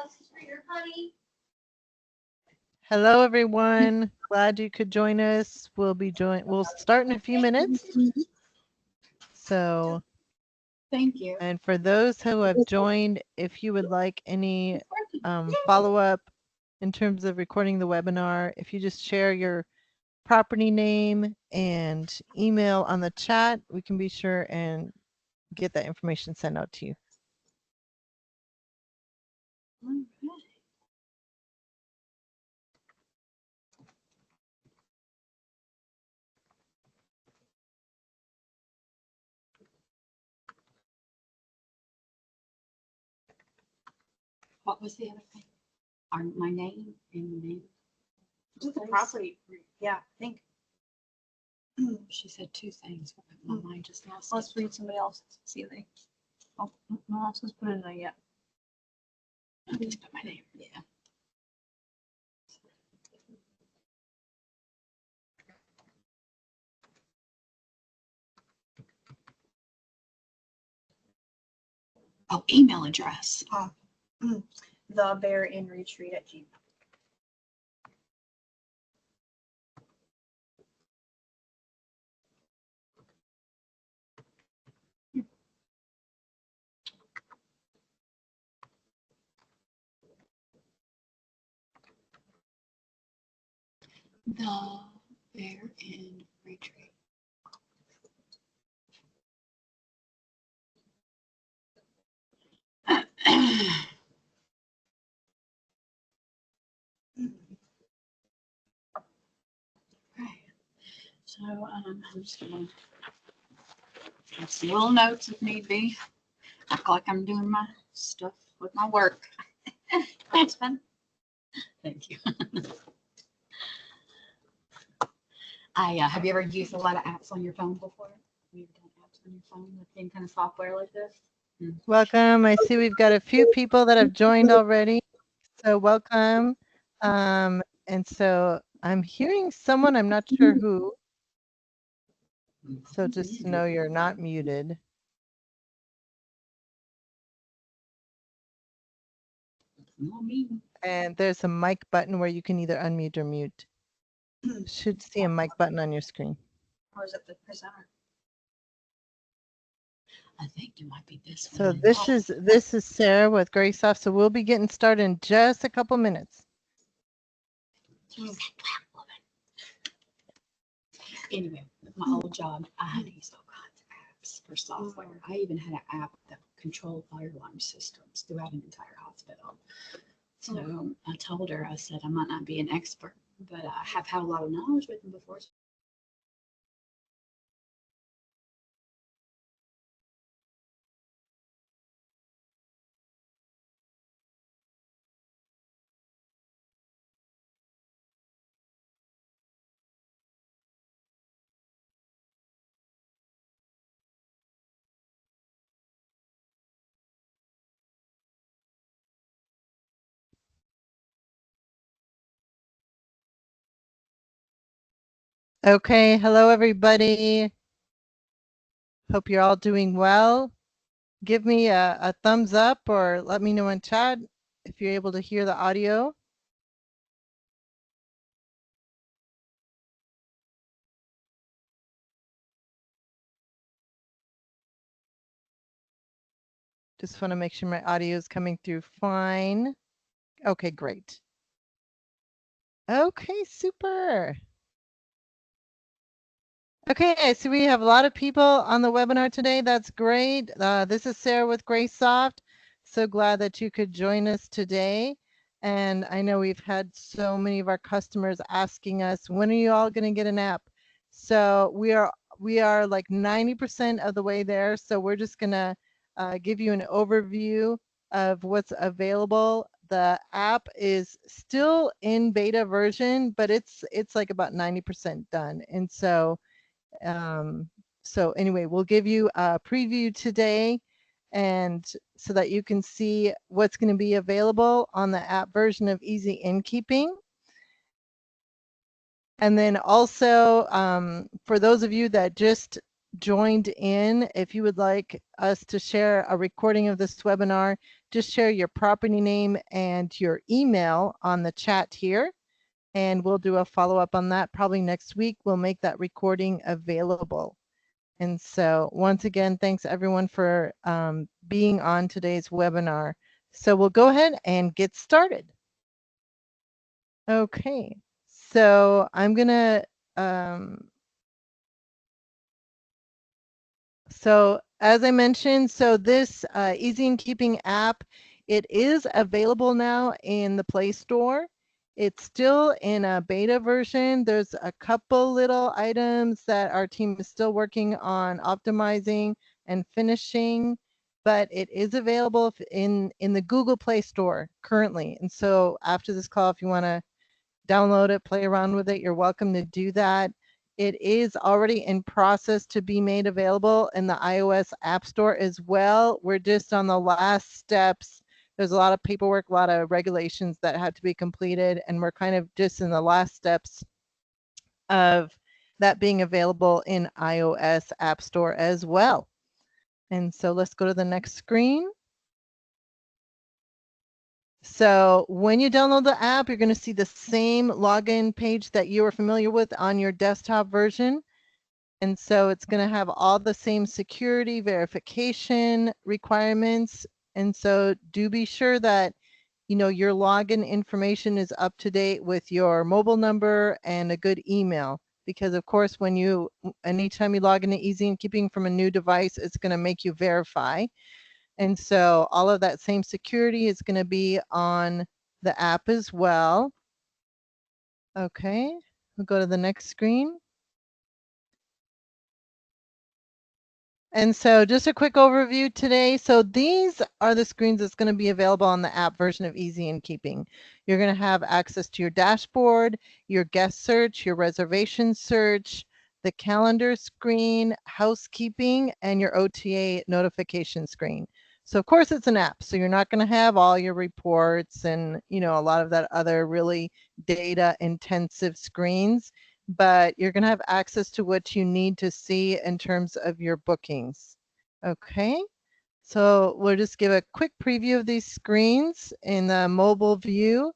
This is for your honey. Hello, everyone. Glad you could join us. We'll start in a few minutes. So, Thank you. and for those who have joined, if you would like any follow-up in terms of recording the webinar, if you just share your property name and email on the chat, we can be sure and get that information sent out to you. What was the other thing? My name and the name. Just the property. Yeah, I think. She said two things. My mind just lost. Let's read somebody else's. See if they. Oh, no one else has put it in there yet. I just put my name. Yeah. Oh, email address. The Bear in Retreat at Gmail. The Bear in Retreat. So I'm just gonna have some little notes if need be. Act like I'm doing my stuff with my work. Thanks, Ben. Thank you. Have you ever used a lot of apps on your phone before? Have you ever done apps on your phone with any kind of software like this? Welcome. I see we've got a few people that have joined already. So welcome. And so I'm hearing someone, I'm not sure who. So just to know you're not muted. And there's a mic button where you can either unmute or mute. Should see a mic button on your screen. Or is it the presenter? I think it might be this So one. this is Sarah with Graysoft. So we'll be getting started in just a couple minutes. Anyway, with my old job, I had to use all kinds of apps for software. I even had an app that controlled fire alarm systems throughout an entire hospital. So I told her, I said, I might not be an expert, but I have had a lot of knowledge with them before. Okay, hello everybody. Hope you're all doing well. Give me a thumbs up or let me know in chat if you're able to hear the audio. Just want to make sure my audio is coming through fine. Okay, great. Okay, super. Okay, so we have a lot of people on the webinar today. That's great. This is Sarah with Graysoft. So glad that you could join us today. And I know we've had so many of our customers asking us, when are you all going to get an app? So we are like 90% of the way there. So we're just going to give you an overview of what's available. The app is still in beta version, but it's like about 90% done. And so anyway, we'll give you a preview today and so that you can see what's going to be available on the app version of Easy Innkeeping. And then also for those of you that just joined in. If you would like us to share a recording of this webinar, just share your property name and your email on the chat here, and we'll do a follow-up on that. Probably next week, we'll make that recording available. And so once again, thanks everyone for being on today's webinar. So we'll go ahead and get started. Okay, so I'm gonna so as I mentioned, so this Easy in Keeping app, it is available now in the Play Store. It's still in a beta version. There's a couple little items that our team is still working on optimizing and finishing, but it is available in the Google Play Store currently. And so after this call, if you want to download it, play around with it, you're welcome to do that. It is already in process to be made available in the iOS App Store as well. We're just on the last steps. There's a lot of paperwork, a lot of regulations that had to be completed, and we're kind of just in the last steps of that being available in iOS App Store as well. And so let's go to the next screen. So when you download the app, you're going to see the same login page that you are familiar with on your desktop version. And so it's going to have all the same security verification requirements. And so do be sure that your login information is up to date with your mobile number and a good email. Because of course, anytime you log into Easy in Keeping from a new device, it's going to make you verify. And so all of that same security is going to be on the app as well. Okay, we'll go to the next screen. And so just a quick overview today. So these are the screens that's going to be available on the app version of Easy in Keeping. You're going to have access to your dashboard, your guest search, your reservation search, the calendar screen, housekeeping, and your OTA notification screen. So of course it's an app, so you're not going to have all your reports and a lot of that other really data intensive screens, but you're going to have access to what you need to see in terms of your bookings. Okay, so we'll just give a quick preview of these screens in the mobile view.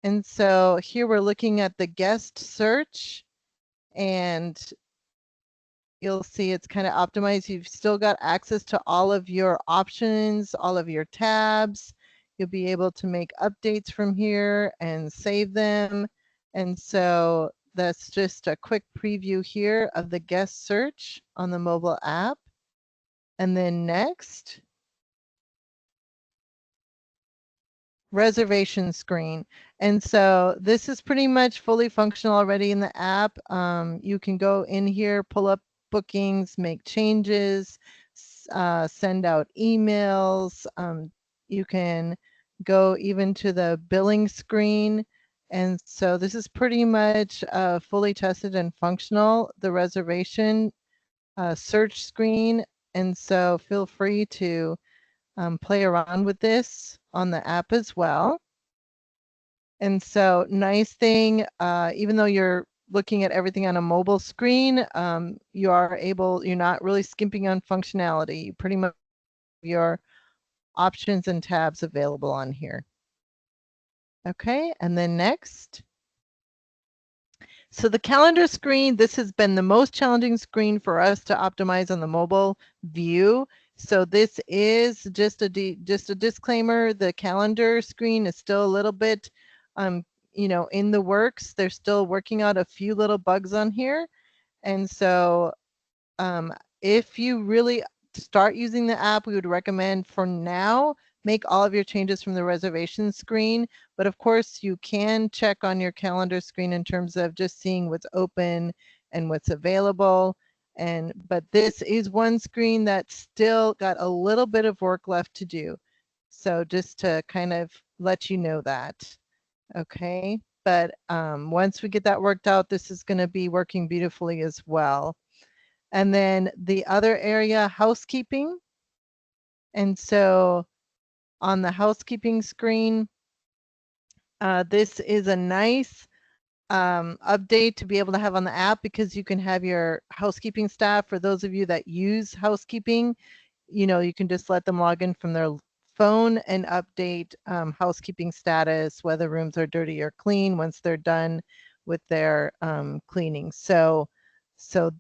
And so here we're looking at the guest search, and you'll see it's kind of optimized. You've still got access to all of your options, all of your tabs. You'll be able to make updates from here and save them. And so that's just a quick preview here of the guest search on the mobile app. And then next, reservation screen. And so this is pretty much fully functional already in the app. You can go in here, pull up bookings, make changes, send out emails. You can go even to the billing screen. And so this is pretty much fully tested and functional, the reservation search screen. And so feel free to play around with this on the app as well. And so nice thing, even though you're looking at everything on a mobile screen, you're not really skimping on functionality. You pretty much have your options and tabs available on here. Okay, and then next. So the calendar screen, this has been the most challenging screen for us to optimize on the mobile view. So this is just a disclaimer. The calendar screen is still a little bit, in the works. They're still working out a few little bugs on here. And so if you really start using the app, we would recommend for now, make all of your changes from the reservation screen. But of course, you can check on your calendar screen in terms of just seeing what's open and what's available. But this is one screen that's still got a little bit of work left to do. So just to kind of let you know that. Okay, but once we get that worked out, this is going to be working beautifully as well. And then the other area, housekeeping. And so on the housekeeping screen, this is a nice update to be able to have on the app, because you can have your housekeeping staff, for those of you that use housekeeping, you can just let them log in from their phone and update housekeeping status, whether rooms are dirty or clean once they're done with their cleaning. So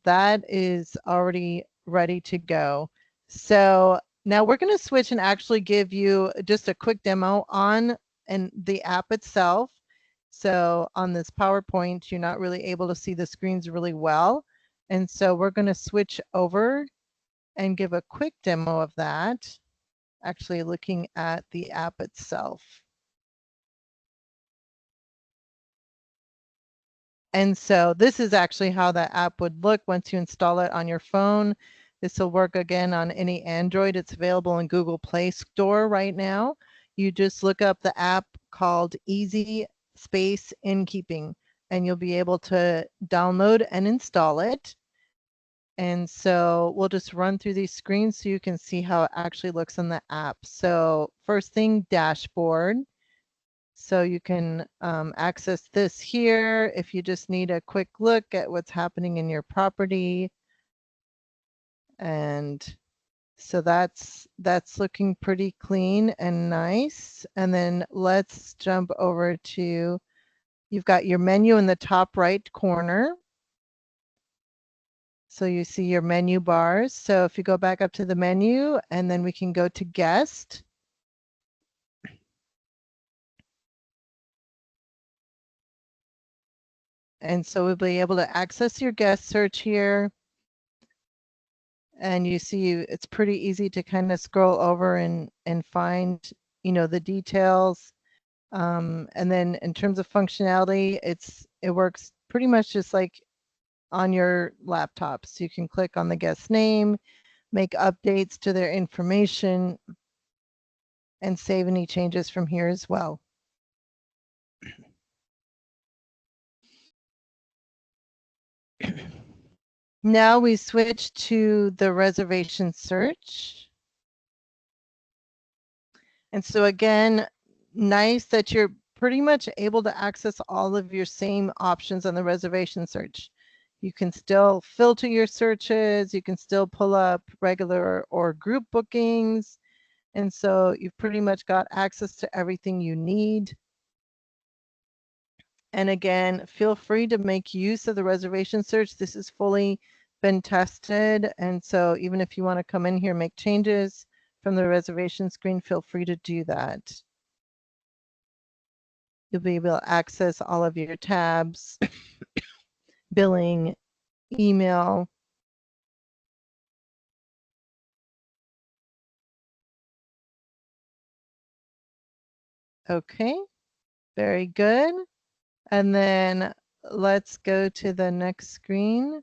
that is already ready to go. So now we're going to switch and actually give you just a quick demo on the app itself. So on this PowerPoint, you're not really able to see the screens really well. And so we're going to switch over and give a quick demo of that, actually looking at the app itself. And so this is actually how that app would look once you install it on your phone. This will work again on any Android. It's available in Google Play Store right now. You just look up the app called Easy Space Innkeeping, and you'll be able to download and install it. And so we'll just run through these screens so you can see how it actually looks in the app. So first thing, dashboard. So you can access this here if you just need a quick look at what's happening in your property. And so that's looking pretty clean and nice. And then let's jump over to, you've got your menu in the top right corner. So you see your menu bars. So if you go back up to the menu, and then we can go to guest. And so we'll be able to access your guest search here. And you see it's pretty easy to kind of scroll over and find, the details. And then in terms of functionality, it works pretty much just like on your laptop. So you can click on the guest name, make updates to their information, and save any changes from here as well. Now we switch to the reservation search. And so again, nice that you're pretty much able to access all of your same options on the reservation search. You can still filter your searches, you can still pull up regular or group bookings. And so you've pretty much got access to everything you need. And again, feel free to make use of the reservation search. This has fully been tested. And so even if you want to come in here and make changes from the reservation screen, feel free to do that. You'll be able to access all of your tabs, billing, email. Okay, very good. And then let's go to the next screen.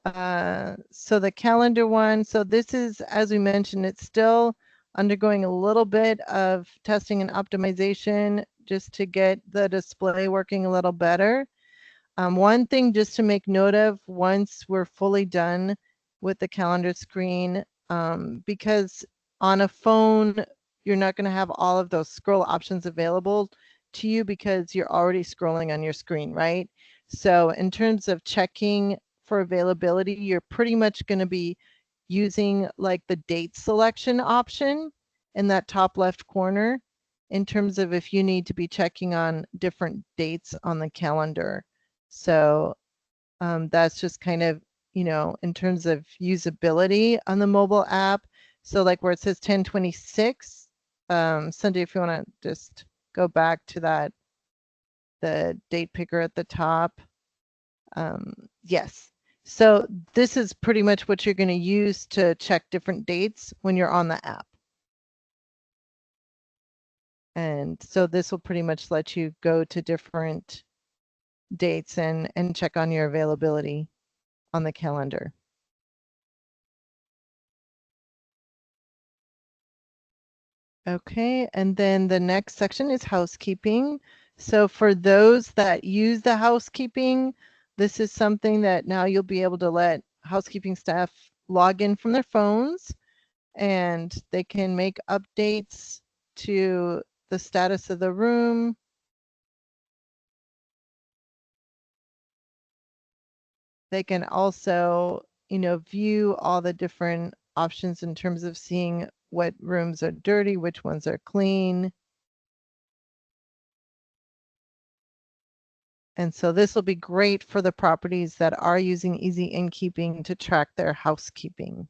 So the calendar one, so this is, as we mentioned, it's still undergoing a little bit of testing and optimization just to get the display working a little better. One thing just to make note of, once we're fully done with the calendar screen, because on a phone, you're not going to have all of those scroll options available to you because you're already scrolling on your screen, right? So in terms of checking for availability, you're pretty much going to be using like the date selection option in that top left corner in terms of if you need to be checking on different dates on the calendar. So that's just kind of, in terms of usability on the mobile app. So like where it says 10/26, Sunday, if you want to just go back to that, the date picker at the top. Yes. So this is pretty much what you're going to use to check different dates when you're on the app. And so this will pretty much let you go to different dates and check on your availability on the calendar. Okay, and then the next section is housekeeping. So for those that use the housekeeping, this is something that now you'll be able to let housekeeping staff log in from their phones, and they can make updates to the status of the room. they can also, view all the different options in terms of seeing what rooms are dirty, which ones are clean. And so this will be great for the properties that are using Easy Innkeeping to track their housekeeping.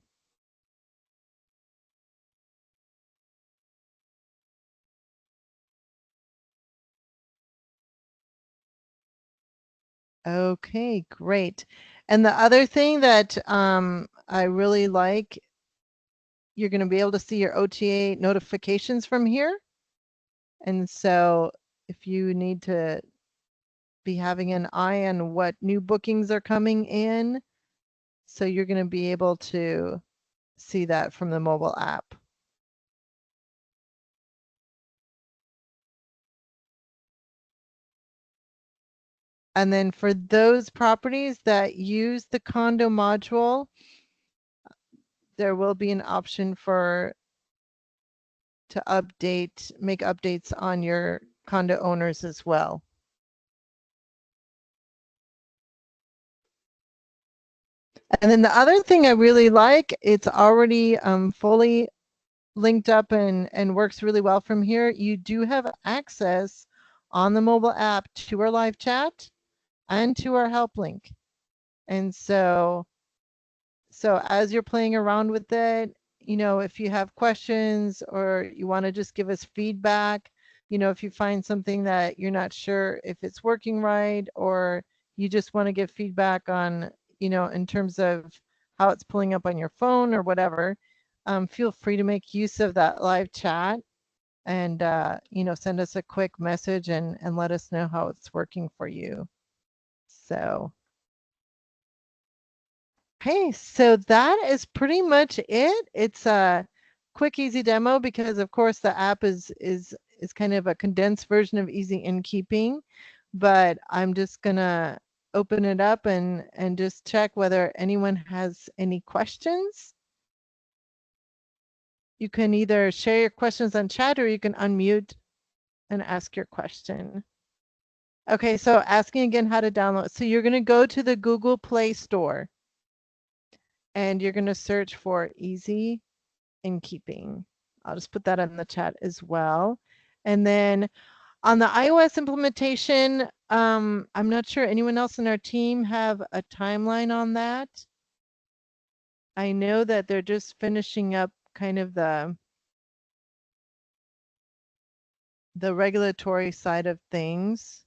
Okay, great. And the other thing that I really like, you're going to be able to see your OTA notifications from here. And so if you need to be having an eye on what new bookings are coming in, so you're going to be able to see that from the mobile app. And then for those properties that use the condo module, there will be an option to make updates on your condo owners as well. And then the other thing I really like, it's already fully linked up and works really well from here. You do have access on the mobile app to our live chat and to our help link. And so as you're playing around with it, if you have questions or you want to just give us feedback, if you find something that you're not sure if it's working right, or you just want to give feedback on, in terms of how it's pulling up on your phone or whatever, feel free to make use of that live chat and, send us a quick message and let us know how it's working for you. So. Okay, so that is pretty much it. It's a quick, easy demo because, of course, the app is kind of a condensed version of Easy Innkeeping. But I'm just gonna open it up and just check whether anyone has any questions. You can either share your questions on chat or you can unmute and ask your question. Okay, so asking again how to download. So you're gonna go to the Google Play Store. And you're going to search for Easy Innkeeping. I'll just put that in the chat as well. And then on the iOS implementation, I'm not sure anyone else in our team have a timeline on that. I know that they're just finishing up kind of the regulatory side of things.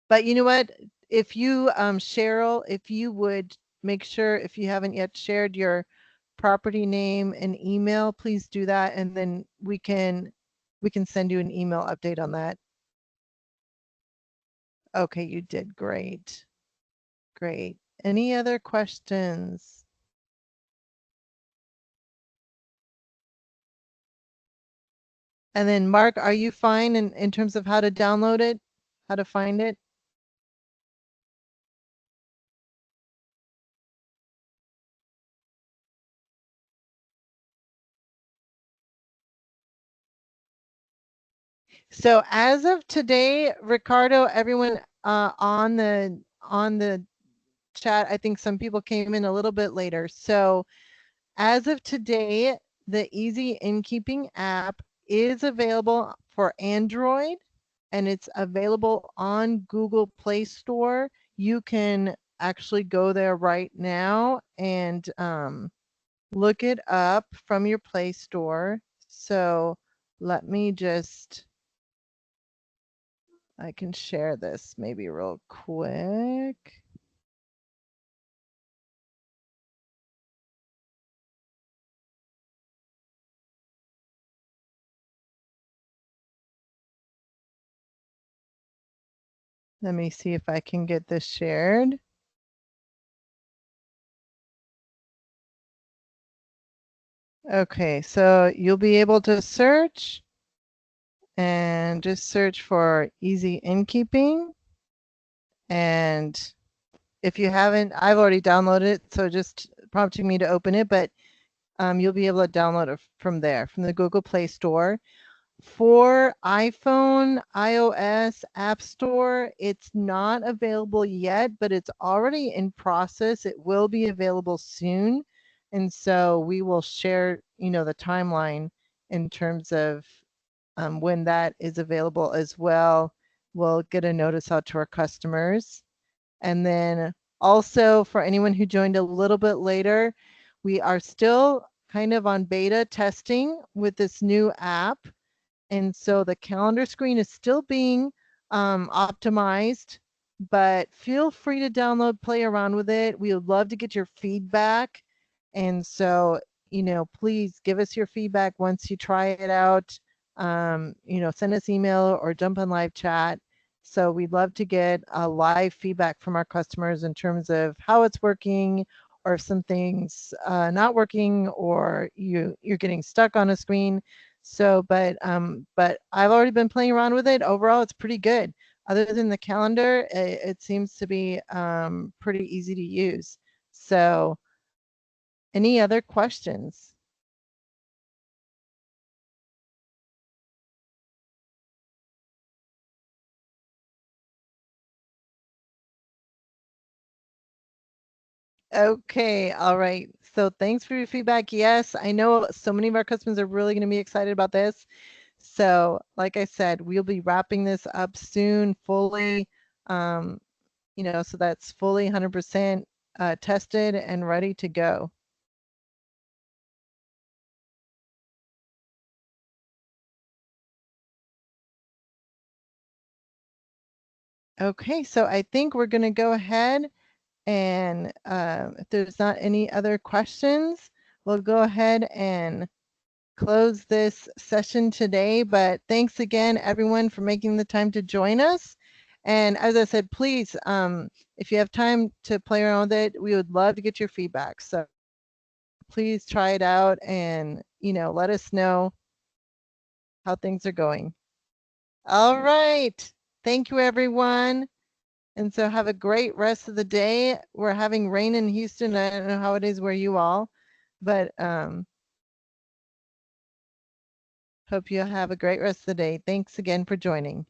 But you know what? If you, Cheryl, if you would make sure, if you haven't yet shared your property name and email, please do that, and then we can send you an email update on that. Okay, you did great. Great. Any other questions? And then Mark, are you fine in terms of how to download it, how to find it? So as of today, Ricardo, everyone on the chat, I think some people came in a little bit later. So as of today, the Easy Innkeeping app is available for Android and it's available on Google Play Store. You can actually go there right now and look it up from your Play Store. So let me just, I can share this maybe real quick. Let me see if I can get this shared. Okay, so you'll be able to search and just search for Easy Innkeeping. And if you haven't, I've already downloaded it, so just prompting me to open it, but you'll be able to download it from there, from the Google Play Store. for iPhone, iOS, App Store, it's not available yet, but it's already in process. It will be available soon. And so we will share, the timeline in terms of when that is available as well. We'll get a notice out to our customers. And then also for anyone who joined a little bit later, we are still kind of on beta testing with this new app. And so the calendar screen is still being optimized, but feel free to download, play around with it. We would love to get your feedback. And so, please give us your feedback once you try it out. Send us email or jump on live chat. So we'd love to get a live feedback from our customers in terms of how it's working, or if some things not working, or you're getting stuck on a screen. So, but I've already been playing around with it. Overall, it's pretty good. Other than the calendar, it seems to be pretty easy to use. So, any other questions? Okay, all right. So thanks for your feedback. Yes, I know so many of our customers are really going to be excited about this. So, like I said, we'll be wrapping this up soon, fully, so that's fully 100% tested and ready to go. Okay, so I think we're going to go ahead and if there's not any other questions, we'll go ahead and close this session today. But thanks again, everyone, for making the time to join us. And as I said, please, if you have time to play around with it, we would love to get your feedback. So please try it out and, let us know how things are going. All right. Thank you, everyone. And so have a great rest of the day. We're having rain in Houston. I don't know how it is where you all, but hope you have a great rest of the day. Thanks again for joining.